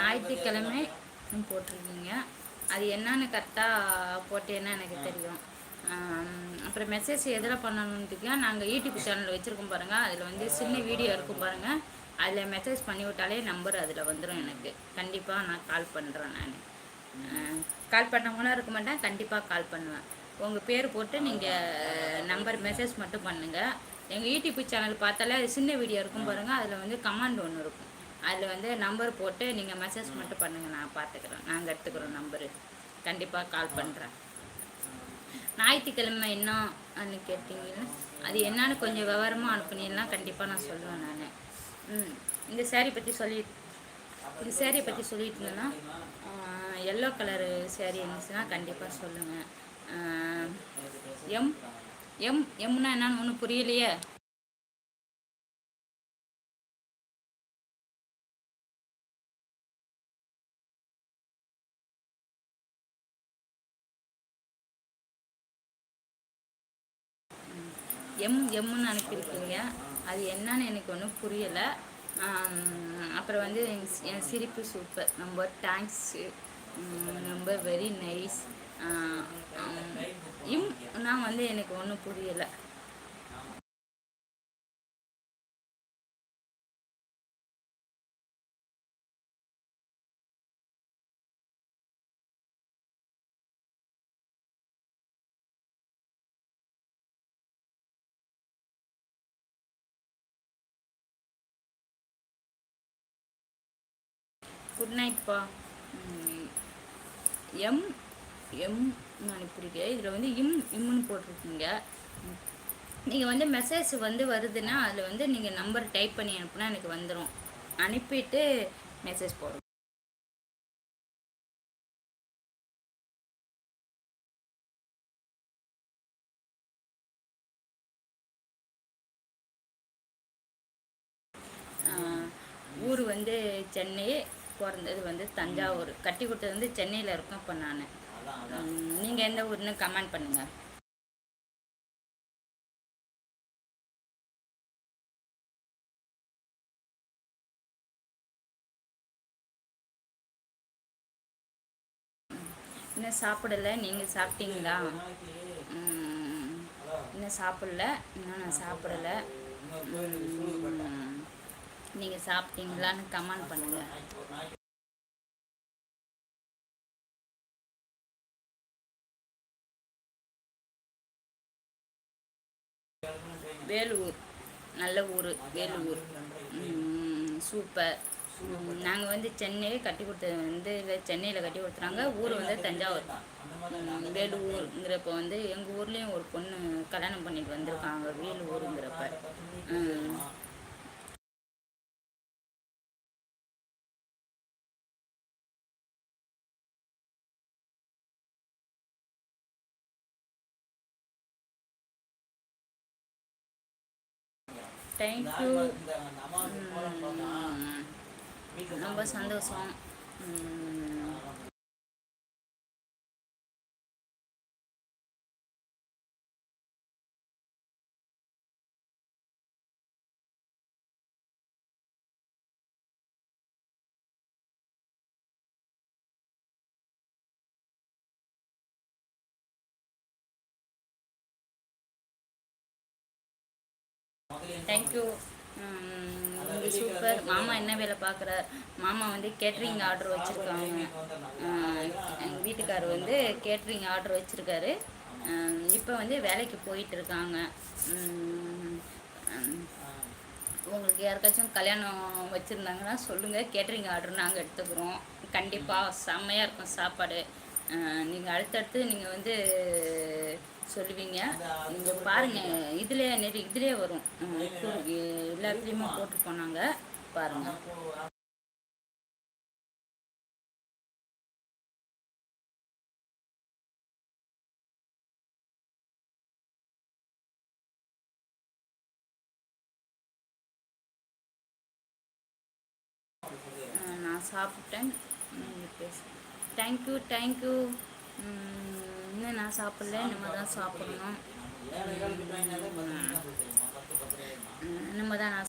ஞாயிற்றுக்கிழமை போட்டிருக்கீங்க. அது என்னன்னு கரெக்டாக போட்டேன்னா எனக்கு தெரியும். அப்புறம் மெசேஜ் எதில் பண்ணணுன்ட்டுக்கா நாங்கள் யூடியூப் சேனல் வச்சுருக்கோம் பாருங்கள். அதில் வந்து சின்ன வீடியோ இருக்கும் பாருங்கள். அதில் மெசேஜ் பண்ணி விட்டாலே நம்பர் அதில் வந்துடும். எனக்கு கண்டிப்பாக நான் கால் பண்ணுறேன். நான் கால் பண்ணவங்களாம் இருக்க மாட்டேன், கண்டிப்பாக கால் பண்ணுவேன். உங்கள் பேர் போட்டு நீங்கள் நம்பர் மெசேஜ் மட்டும் பண்ணுங்கள். எங்கள் யூடியூப் சேனல் பார்த்தாலே அது சின்ன வீடியோ இருக்கும் பாருங்கள். அதில் வந்து கமெண்ட் ஒன்று இருக்கும். அதில் வந்து நம்பர் போட்டு நீங்கள் மெசேஜ் மட்டும் பண்ணுங்கள், நான் பார்த்துக்குறேன். நாங்கள் எடுத்துக்கிறோம் நம்பரு. கண்டிப்பாக கால் பண்ணுறேன். ஞாயிற்றுக்கிழமை என்னன்னு கேட்டிங்கன்னா அது என்னன்னு கொஞ்சம் விவரமாக அனுப்புனீங்கன்னா கண்டிப்பாக நான் சொல்லுவேன். நான் இந்த சேரீ பற்றி சொல்லிட்டு இருந்தேன்னா எல்லோ கலரு சேரீ இருந்துச்சுன்னா கண்டிப்பாக சொல்லுங்கள். எம்னா என்னன்னு ஒன்றும் புரியலையே. எம்முன்னு அனுப்பியிருக்கீங்க, அது என்னன்னு எனக்கு ஒன்றும் புரியலை. அப்புறம் வந்து என் சிரிப்பு சூப்பர், ரொம்ப தேங்க்ஸு, ரொம்ப வெரி நைஸ். நான் வந்து எனக்கு ஒன்றும் புரியலை. குட் நைட்ப்பா. எம் அனுப்பியிருக்கேன். இதில் வந்து இம்முன்னு போட்டிருக்கீங்க. நீங்கள் வந்து மெசேஜ் வந்து வருதுன்னா அதில் வந்து நீங்கள் நம்பர் டைப் பண்ணி அனுப்புனா எனக்கு வந்துடும். அனுப்பிட்டு மெசேஜ் போடும். ஊர் வந்து சென்னை, பிறந்தது வந்து தஞ்சாவூர், கட்டி கொடுத்தது வந்து சென்னையில் இருக்கும். இப்போ நான் நீங்கள் எந்த ஊர்னு கமெண்ட் பண்ணுங்கள். இன்னும் சாப்பிடலை, நீங்கள் சாப்பிட்டீங்களா? இன்னும் சாப்பிடல, இன்னும் நான் சாப்பிடலை. நீங்கள் சாப்பிட்டீங்களான்னு கமெண்ட் பண்ணுங்கள். வேலூர் நல்ல ஊர், வேலூர் சூப்பர். நாங்கள் வந்து சென்னையே கட்டி கொடுத்தது வந்து சென்னையில் கட்டி கொடுத்துறாங்க. ஊர் வந்து தஞ்சாவூர். வேலூருங்கிறப்ப வந்து எங்கள் ஊர்லேயும் ஒரு பொண்ணு கல்யாணம் பண்ணிட்டு வந்திருக்காங்க வேலூருங்கிறப்ப. தேங்க்யூ, ரொம்ப சந்தோஷம். தேங்க்யூ, நீங்கள் சூப்பர். மாமா என்ன வேலை பார்க்குறார்? மாமா வந்து கேட்ரிங் ஆர்டர் வச்சுருக்காங்க. எங்கள் வீட்டுக்காரர் வந்து கேட்ரிங் ஆர்டர் வச்சுருக்காரு. இப்போ வந்து வேலைக்கு போயிட்டுருக்காங்க. உங்களுக்கு யாருக்காச்சும் கல்யாணம் வச்சுருந்தாங்கன்னா சொல்லுங்கள், கேட்ரிங் ஆர்டர் நாங்கள் எடுத்துக்கிறோம். கண்டிப்பாக செம்மையாக இருக்கும் சாப்பாடு. நீங்கள் அடுத்தடுத்து நீங்கள் வந்து சொல்லுவீங்க. நீங்கள் பாருங்கள், இதிலே வரும். எல்லாத்துலேயுமே போட்டு போனாங்க பாருங்கள். நான் சாப்பிட்டேன், நீங்கள் பேச. Thank you, thank you. இன்னும் நான் சாப்பிடல, இனிமேல் தான் சாப்பிடணும். இனிமேல் தான் நான்